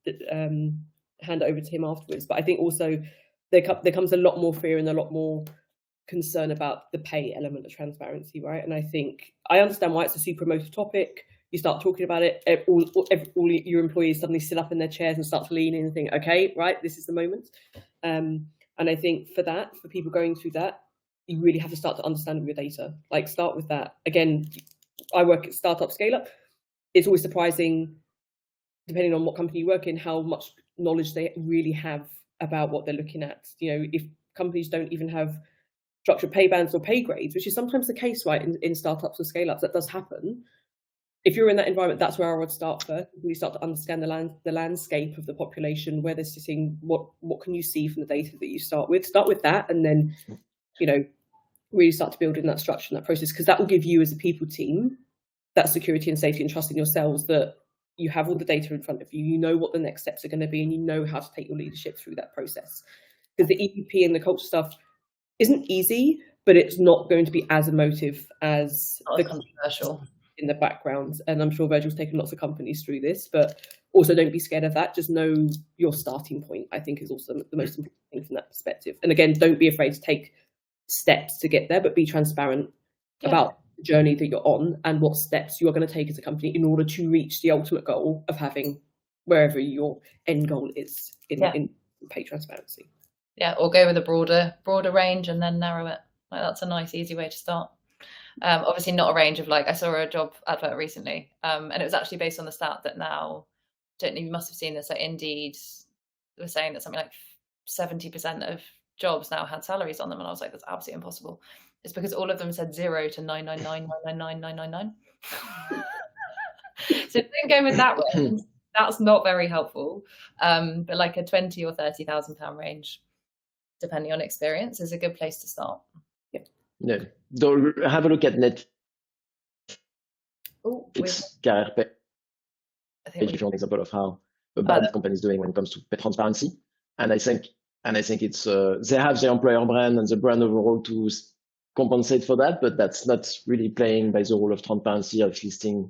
hand it over to him afterwards. But I think also there comes a lot more fear and a lot more concern about the pay element of transparency, right? And I think I understand why it's a super emotive topic. You start talking about it, all your employees suddenly sit up in their chairs and start to lean in and think, okay, right, this is the moment. And I think for people going through that, you really have to start to understand your data. Like, start with that. Again, I work at startup scale up. It's always surprising, depending on what company you work in, how much knowledge they really have about what they're looking at. You know, if companies don't even have structured pay bands or pay grades, which is sometimes the case, right, in startups or scale ups, that does happen. If you're in that environment, that's where I would start first. You start to understand the landscape of the population, where they're sitting, what can you see from the data that you start with. Start with that, and then, you know, really start to build in that structure and that process, because that will give you as a people team that security and safety and trust in yourselves, that you have all the data in front of you, you know what the next steps are going to be, and you know how to take your leadership through that process. Because the EVP and the culture stuff isn't easy, but it's not going to be as emotive as the controversial in the background. And I'm sure Virgile's taken lots of companies through this, but Also, don't be scared of that. Just know your starting point, I think, is also the most important thing from that perspective. And again, don't be afraid to take steps to get there, but be transparent about the journey that you're on and what steps you are going to take as a company in order to reach the ultimate goal of having wherever your end goal is in pay transparency. Yeah, or go with a broader range and then narrow it. Like, that's a nice, easy way to start. Obviously not a range of, like, I saw a job advert recently, and it was actually based on the stat that now, don't know, you must have seen this, like Indeed was saying that something like 70% of jobs now had salaries on them, and I was like, that's absolutely impossible. It's because all of them said 0 to 999,999,999. So don't go with that one. That's not very helpful. But like a 20 or 30,000 pound range, depending on experience, is a good place to start. Yeah. Don't have a look at Netflix career page. If you want an example of how a bad company is doing when it comes to pay transparency, and I think it's they have the employer brand and the brand overall to compensate for that, but that's not really playing by the rule of transparency of listing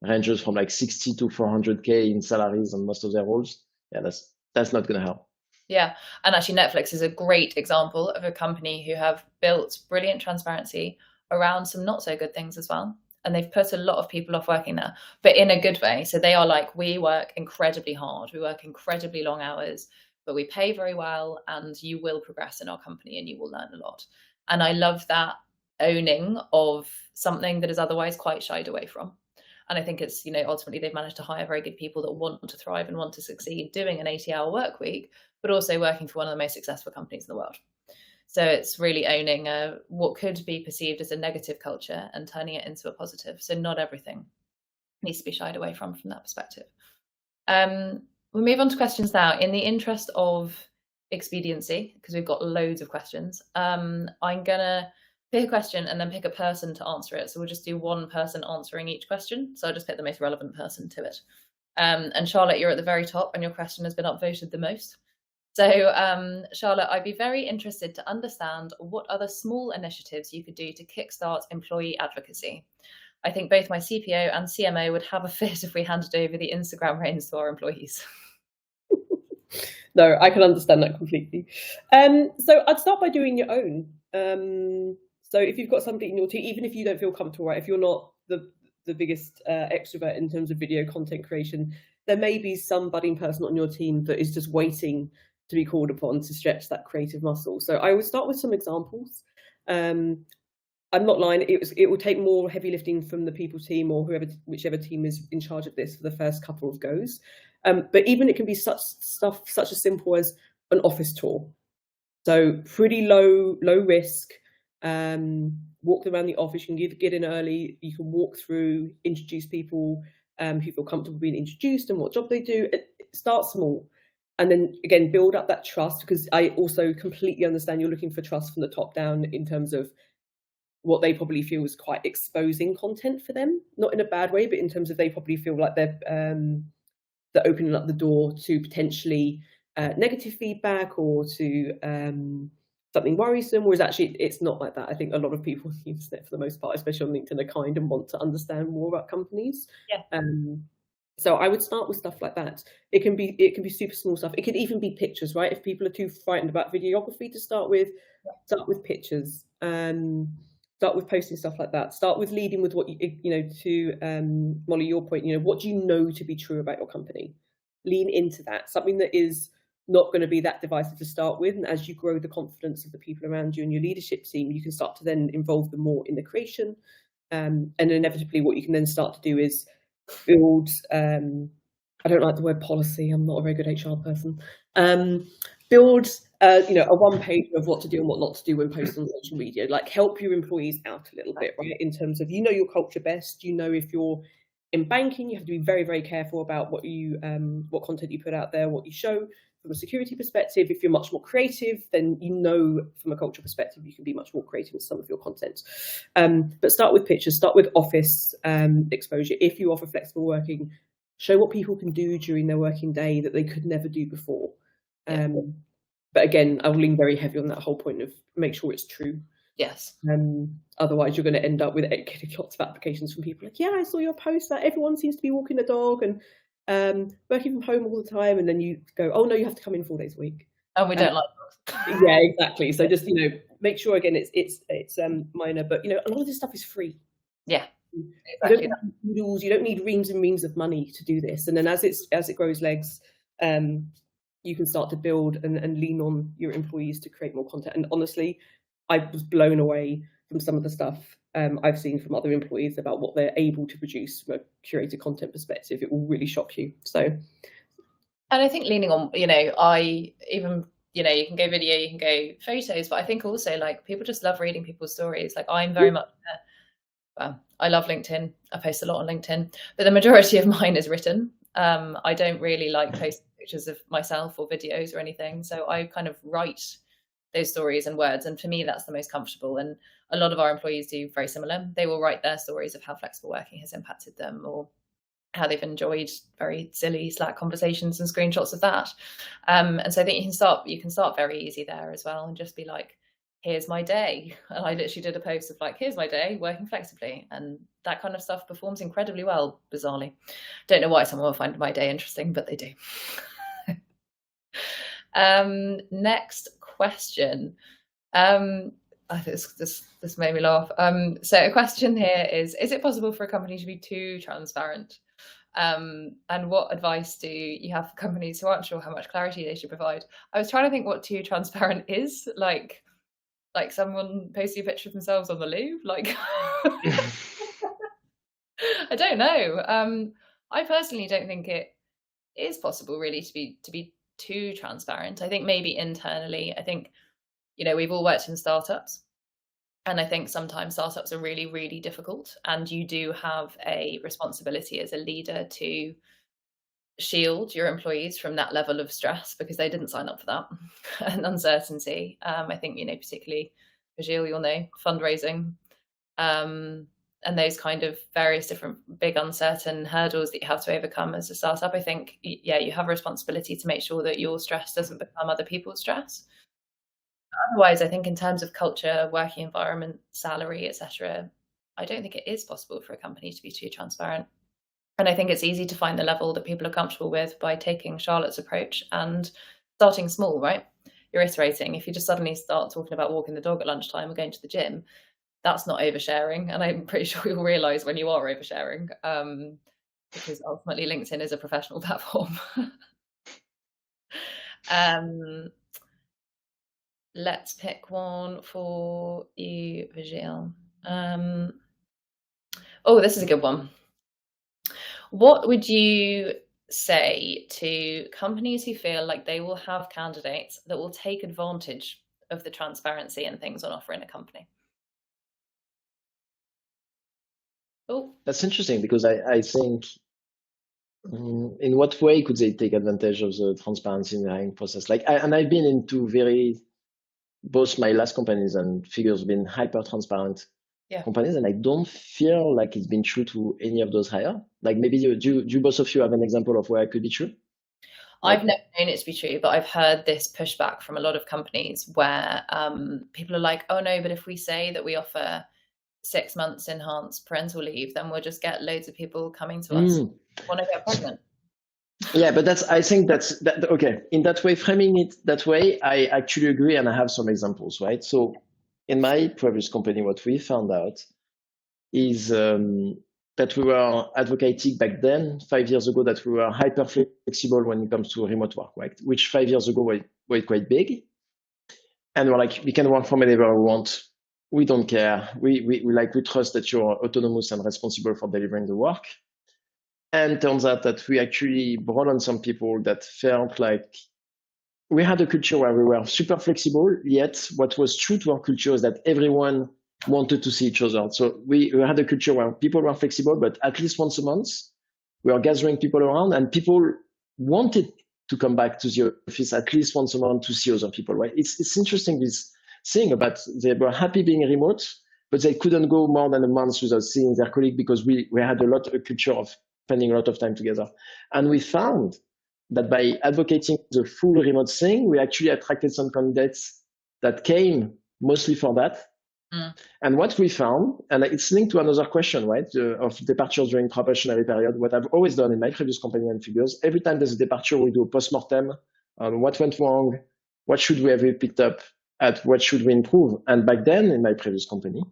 ranges from like 60 to 400k in salaries on most of their roles. Yeah, that's not going to help. Yeah, and actually Netflix is a great example of a company who have built brilliant transparency around some not so good things as well. And they've put a lot of people off working there, but in a good way. So they are like, we work incredibly hard, we work incredibly long hours, but we pay very well, and you will progress in our company and you will learn a lot. And I love that owning of something that is otherwise quite shied away from. And I think it's, ultimately they've managed to hire very good people that want to thrive and want to succeed doing an 80-hour work week, but also working for one of the most successful companies in the world. So it's really owning what could be perceived as a negative culture and turning it into a positive. So not everything needs to be shied away from that perspective. We'll move on to questions now. In the interest of expediency, because we've got loads of questions, I'm going to pick a question and then pick a person to answer it. So we'll just do one person answering each question. So I'll just pick the most relevant person to it. And Charlotte, you're at the very top and your question has been upvoted the most. So Charlotte, I'd be very interested to understand what other small initiatives you could do to kickstart employee advocacy. I think both my CPO and CMO would have a fit if we handed over the Instagram reins to our employees. No, I can understand that completely. So I'd start by doing your own. So if you've got somebody in your team, even if you don't feel comfortable, right, if you're not the biggest extrovert in terms of video content creation, there may be some budding person on your team that is just waiting to be called upon to stretch that creative muscle. So I would start with some examples. I'm not lying, it will take more heavy lifting from the people team or whichever team is in charge of this for the first couple of goes. But even it can be such as simple as an office tour. So pretty low risk. Walk around the office. You can either get in early, you can walk through, introduce people who feel comfortable being introduced and what job they do. Start small. And then again, build up that trust, because I also completely understand you're looking for trust from the top down in terms of what they probably feel is quite exposing content for them, not in a bad way, but in terms of they probably feel like they're opening up the door to potentially negative feedback or to something worrisome, whereas actually it's not like that. I think a lot of people on the internet, for the most part, especially on LinkedIn, are kind and want to understand more about companies. Yeah. So I would start with stuff like that. It can be super small stuff. It could even be pictures, right? If people are too frightened about videography to start with, start with pictures. Start with posting stuff like that. Start with leading with what to Molly, your point, what do you know to be true about your company? Lean into that. Something that is not going to be that divisive to start with. And as you grow the confidence of the people around you and your leadership team, you can start to then involve them more in the creation. And inevitably what you can then start to do is build, I don't like the word policy, I'm not a very good HR person, build a one page of what to do and what not to do when posted on social media, like help your employees out a little bit, right? In terms of, your culture best, if you're in banking, you have to be very, very careful about what content you put out there, what you show from a security perspective. If you're much more creative, then from a culture perspective, you can be much more creative in some of your content. But start with pictures, start with office exposure. If you offer flexible working, show what people can do during their working day that they could never do before. But again, I'll lean very heavy on that whole point of make sure it's true. Yes. Otherwise, you're going to end up with getting lots of applications from people like, yeah, I saw your post that everyone seems to be walking the dog, and working from home all the time, and then you go, oh no, you have to come in 4 days a week. And we don't like that. Yeah, exactly. So just, make sure again it's minor, but a lot of this stuff is free. Yeah. Exactly. You don't need reams and reams of money to do this. And then as it grows legs, you can start to build and lean on your employees to create more content. And honestly, I was blown away from some of the stuff I've seen from other employees about what they're able to produce from a curated content perspective. It will really shock you. So, and I think leaning on, you can go video, you can go photos, but I think also like people just love reading people's stories. Like I'm very much, I love LinkedIn. I post a lot on LinkedIn, but the majority of mine is written. I don't really like posting pictures of myself or videos or anything. So I kind of write those stories in words. And for me, that's the most comfortable. And a lot of our employees do very similar. They will write their stories of how flexible working has impacted them, or how they've enjoyed very silly Slack conversations and screenshots of that. And so I think you can start very easy there as well, and just be like, here's my day. And I literally did a post of like, here's my day working flexibly. And that kind of stuff performs incredibly well, bizarrely. Don't know why someone will find my day interesting, but they do. Next question. This made me laugh. So a question here is it possible for a company to be too transparent? And what advice do you have for companies who aren't sure how much clarity they should provide? I was trying to think what too transparent is. Like someone posting a picture of themselves on the loo. Like, I don't know. I personally don't think it is possible really to be too transparent. I think maybe internally, I think, we've all worked in startups, and I think sometimes startups are really, really difficult, and you do have a responsibility as a leader to shield your employees from that level of stress, because they didn't sign up for that and uncertainty. I think, particularly Virgile, you'll know, fundraising, and those kind of various different big uncertain hurdles that you have to overcome as a startup. I think, you have a responsibility to make sure that your stress doesn't become other people's stress. Otherwise, I think in terms of culture, working environment, salary, etc., I don't think it is possible for a company to be too transparent. And I think it's easy to find the level that people are comfortable with by taking Charlotte's approach and starting small, right? You're iterating. If you just suddenly start talking about walking the dog at lunchtime or going to the gym, that's not oversharing. And I'm pretty sure you'll realize when you are oversharing, because ultimately LinkedIn is a professional platform. Let's pick one for you, Virgile. This is a good one. What would you say to companies who feel like they will have candidates that will take advantage of the transparency and things on offer in a company? That's interesting, because I think, in what way could they take advantage of the transparency in the hiring process? I've been into both my last companies and Figures have been hyper transparent companies, and I don't feel like it's been true to any of those hire. Like, maybe do both of you have an example of where it could be true? I've never known it to be true, but I've heard this pushback from a lot of companies where people are like, oh no, but if we say that we offer 6 months enhanced parental leave, then we'll just get loads of people coming to us who want to get pregnant. Yeah, but I think that's okay. In that way, framing it that way, I actually agree, and I have some examples, right? So in my previous company, what we found out is that we were advocating back then, 5 years ago, that we were hyper flexible when it comes to remote work, right? Which 5 years ago were quite big. And we're like, we can work from whenever we want. We don't care. We trust that you're autonomous and responsible for delivering the work. And turns out that we actually brought on some people that felt like we had a culture where we were super flexible, yet what was true to our culture is that everyone wanted to see each other. So we had a culture where people were flexible, but at least once a month, we were gathering people around, and people wanted to come back to the office at least once a month to see other people, right? It's interesting, this thing about they were happy being remote, but they couldn't go more than a month without seeing their colleague, because we had a culture of spending a lot of time together. And we found that by advocating the full remote thing, we actually attracted some candidates that came mostly for that. And what we found, and it's linked to another question, right, of departures during probationary period. What I've always done in my previous company and Figures, every time there's a departure, we do a post-mortem on what went wrong, what should we have picked up, at what should we improve. And back then, in my previous company,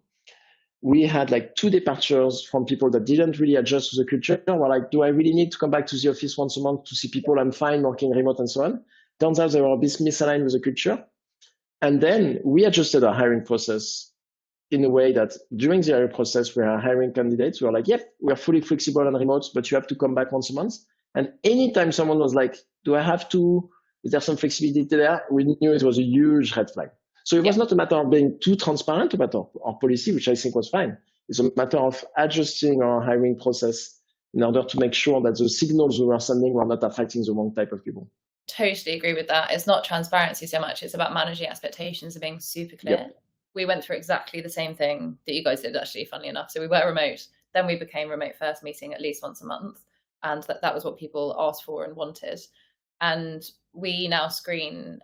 we had like 2 departures from people that didn't really adjust to the culture. We're like, do I really need to come back to the office once a month to see people? I'm fine working remote and so on. Turns out they were a bit misaligned with the culture. And then we adjusted our hiring process in a way that during the hiring process, we are hiring candidates. We are like, yep, we are fully flexible and remote, but you have to come back once a month. And anytime someone was like, do I have to? Is there some flexibility there? We knew it was a huge red flag. So it was not a matter of being too transparent about our policy, which I think was fine. It's a matter of adjusting our hiring process in order to make sure that the signals we were sending were not affecting the wrong type of people. Totally agree with that. It's not transparency so much. It's about managing expectations and being super clear. Yep. We went through exactly the same thing that you guys did, actually, funnily enough. So we were remote. Then we became remote first, meeting at least once a month. And that was what people asked for and wanted. And we now screen,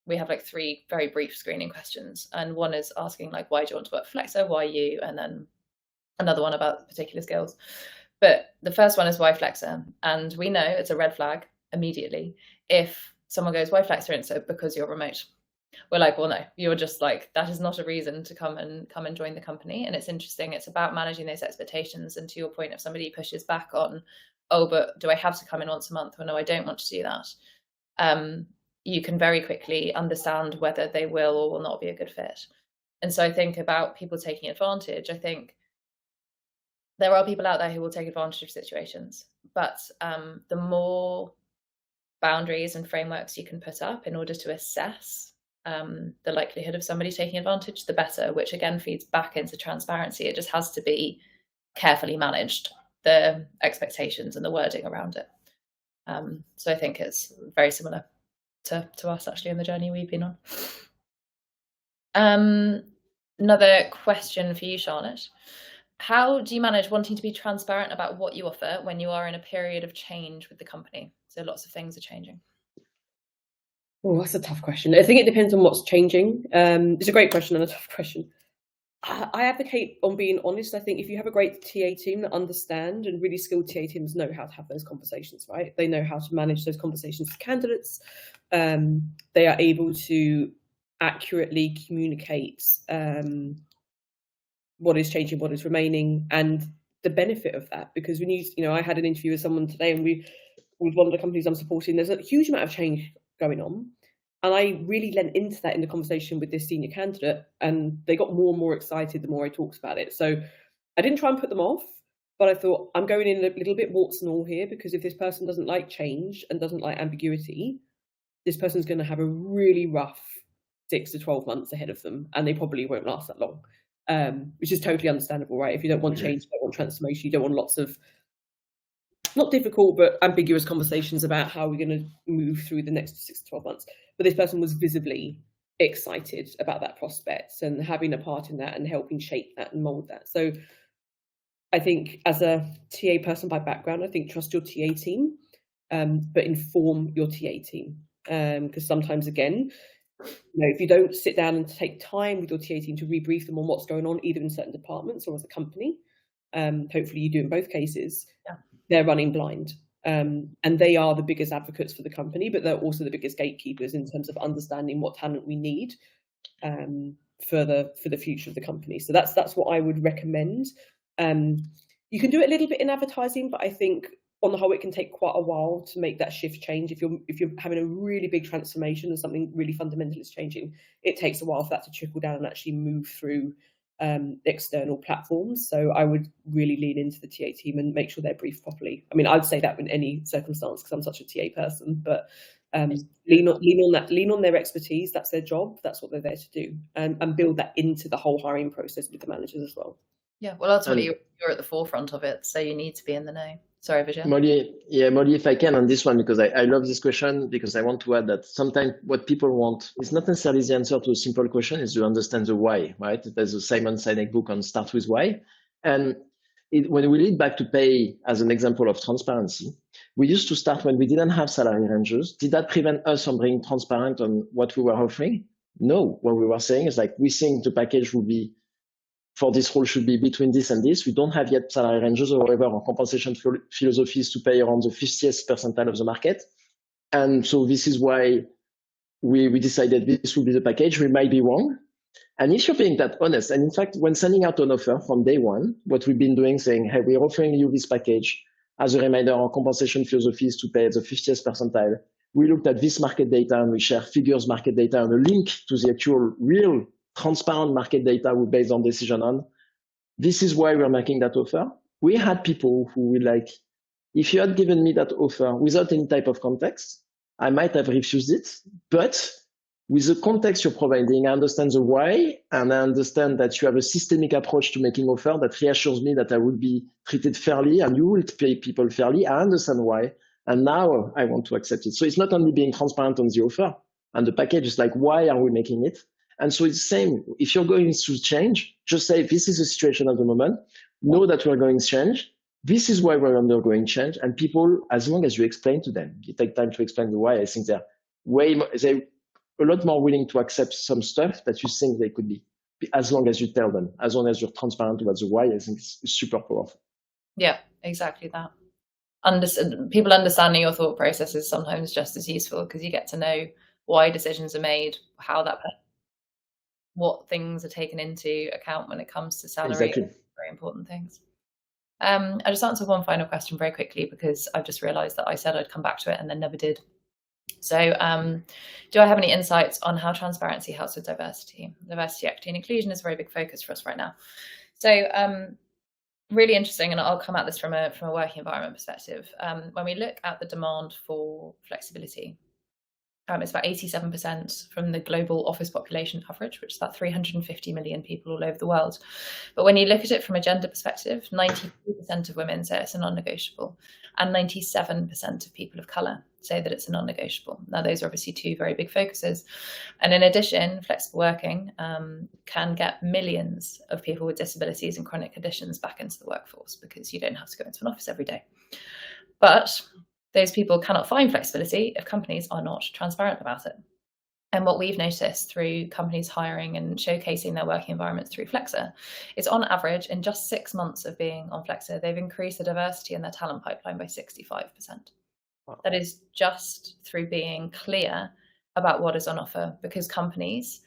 we have like 3 very brief screening questions. And one is asking like, why do you want to work for Flexa? Why you? And then another one about particular skills. But the first one is why Flexa? And we know it's a red flag immediately if someone goes, why Flexa? And so because you're remote. We're like, well, no, you're just like, that is not a reason to come and join the company. And it's interesting. It's about managing those expectations. And to your point, if somebody pushes back on, oh, but do I have to come in once a month? Well, no, I don't want to do that. You can very quickly understand whether they will or will not be a good fit. And so I think about people taking advantage. I think there are people out there who will take advantage of situations, but the more boundaries and frameworks you can put up in order to assess the likelihood of somebody taking advantage, the better, which again feeds back into transparency. It just has to be carefully managed, the expectations and the wording around it. So I think it's very similar to us actually in the journey we've been on. Another question for you, Charlotte. How do you manage wanting to be transparent about what you offer when you are in a period of change with the company? So lots of things are changing. Oh, that's a tough question. I think it depends on what's changing. It's a great question and a tough question. I advocate on being honest. I think if you have a great TA team that understand, and really skilled TA teams know how to have those conversations, right? They know how to manage those conversations with candidates. They are able to accurately communicate what is changing, what is remaining, and the benefit of that. Because when I had an interview with someone today, and with one of the companies I'm supporting, there's a huge amount of change going on. And I really lent into that in the conversation with this senior candidate, and they got more and more excited the more I talked about it. So I didn't try and put them off, but I thought I'm going in a little bit warts and all here, because if this person doesn't like change and doesn't like ambiguity, this person's going to have a really rough 6 to 12 months ahead of them, and they probably won't last that long, which is totally understandable, right? If you don't want change, you don't want transformation, you don't want lots of not difficult, but ambiguous conversations about how we're going to move through the next 6 to 12 months. But this person was visibly excited about that prospect and having a part in that and helping shape that and mold that. So I think as a TA person by background, I think trust your TA team, but inform your TA team. Because sometimes, again, if you don't sit down and take time with your TA team to rebrief them on what's going on, either in certain departments or as a company, hopefully you do in both cases, they're running blind. And they are the biggest advocates for the company, but they're also the biggest gatekeepers in terms of understanding what talent we need for the future of the company. So that's what I would recommend. You can do it a little bit in advertising, but I think on the whole, it can take quite a while to make that shift change. If you're having a really big transformation and something really fundamental is changing, it takes a while for that to trickle down and actually move through external platforms. So I would really lean into the TA team and make sure they're briefed properly. I mean, I'd say that in any circumstance because I'm such a TA person, but lean on their expertise. That's their job. That's what they're there to do, and build that into the whole hiring process with the managers as well. Yeah, well, ultimately you're at the forefront of it, so you need to be in the know. Sorry, Virgile. Molly, if I can on this one, because I love this question, because I want to add that sometimes what people want is not necessarily the answer to a simple question, is to understand the why, right? There's a Simon Sinek book on Start With Why. And when we lead back to pay as an example of transparency, we used to start when we didn't have salary ranges. Did that prevent us from being transparent on what we were offering? No, what we were saying is like, we think the package will be, for this role should be between this and this. We don't have yet salary ranges or whatever, or compensation philosophies to pay around the 50th percentile of the market. And so this is why we decided this will be the package. We might be wrong. And if you're being that honest, and in fact, when sending out an offer from day one, what we've been doing, saying, hey, we're offering you this package. As a reminder, our compensation philosophy is to pay at the 50th percentile. We looked at this market data and we share Figures market data and a link to the actual real transparent market data we based on decision on. This is why we're making that offer. We had people who were like, if you had given me that offer without any type of context, I might have refused it. But with the context you're providing, I understand the why, and I understand that you have a systemic approach to making offer that reassures me that I will be treated fairly and you will pay people fairly. I understand why. And now I want to accept it. So it's not only being transparent on the offer and the package, it's like, why are we making it? And so it's the same. If you're going through change, just say, this is the situation at the moment. Know that we're going to change. This is why we're undergoing change. And people, as long as you explain to them, you take time to explain the why, I think they're a lot more willing to accept some stuff that you think they could be, as long as you tell them, as long as you're transparent about the why. I think it's super powerful. Yeah, exactly that. People understanding your thought process is sometimes just as useful, because you get to know why decisions are made, what things are taken into account when it comes to salary. Exactly. Very important things. I just answered one final question very quickly, because I've just realized that I said I'd come back to it and then never did. So do I have any insights on how transparency helps with diversity? Diversity, equity and inclusion is a very big focus for us right now. So really interesting, and I'll come at this from a working environment perspective. When we look at the demand for flexibility, it's about 87% from the global office population average, which is about 350 million people all over the world. But when you look at it from a gender perspective, 92% of women say it's a non-negotiable, and 97% of people of colour say that it's a non-negotiable. Now, those are obviously two very big focuses. And in addition, flexible working can get millions of people with disabilities and chronic conditions back into the workforce, because you don't have to go into an office every day. But those people cannot find flexibility if companies are not transparent about it. And what we've noticed through companies hiring and showcasing their working environments through Flexa is, on average, in just 6 months of being on Flexa, they've increased the diversity in their talent pipeline by 65%. Wow. That is just through being clear about what is on offer, because companies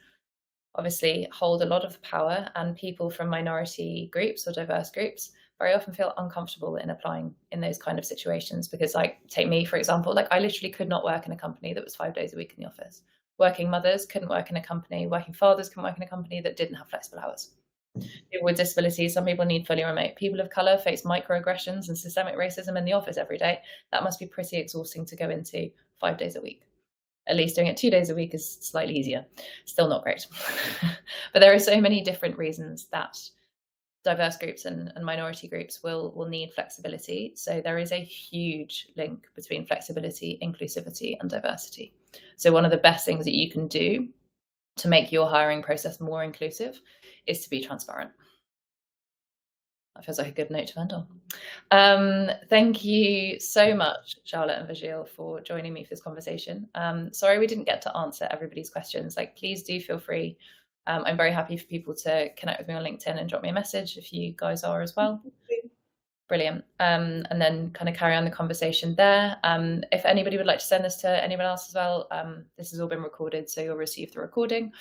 obviously hold a lot of power, and people from minority groups or diverse groups very often feel uncomfortable in applying in those kind of situations. Because, like, take me, for example, like, I literally could not work in a company that was 5 days a week in the office. Working mothers couldn't work in a company, working fathers couldn't work in a company that didn't have flexible hours. People with disabilities, some people need fully remote. People of colour face microaggressions and systemic racism in the office every day. That must be pretty exhausting to go into 5 days a week. At least doing it 2 days a week is slightly easier. Still not great. But there are so many different reasons that diverse groups and minority groups will need flexibility. So there is a huge link between flexibility, inclusivity, and diversity. So one of the best things that you can do to make your hiring process more inclusive is to be transparent. That feels like a good note to end on. Thank you so much, Charlotte and Virgile, for joining me for this conversation. Sorry we didn't get to answer everybody's questions. Like, please do feel free. I'm very happy for people to connect with me on LinkedIn and drop me a message if you guys are as well. Brilliant. And then kind of carry on the conversation there. If anybody would like to send this to anyone else as well, this has all been recorded, so you'll receive the recording.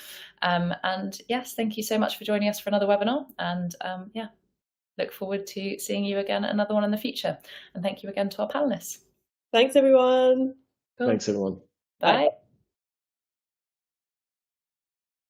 And yes, thank you so much for joining us for another webinar. And yeah, look forward to seeing you again at another one in the future. And thank you again to our panelists. Thanks, everyone. Cool. Thanks, everyone. Bye.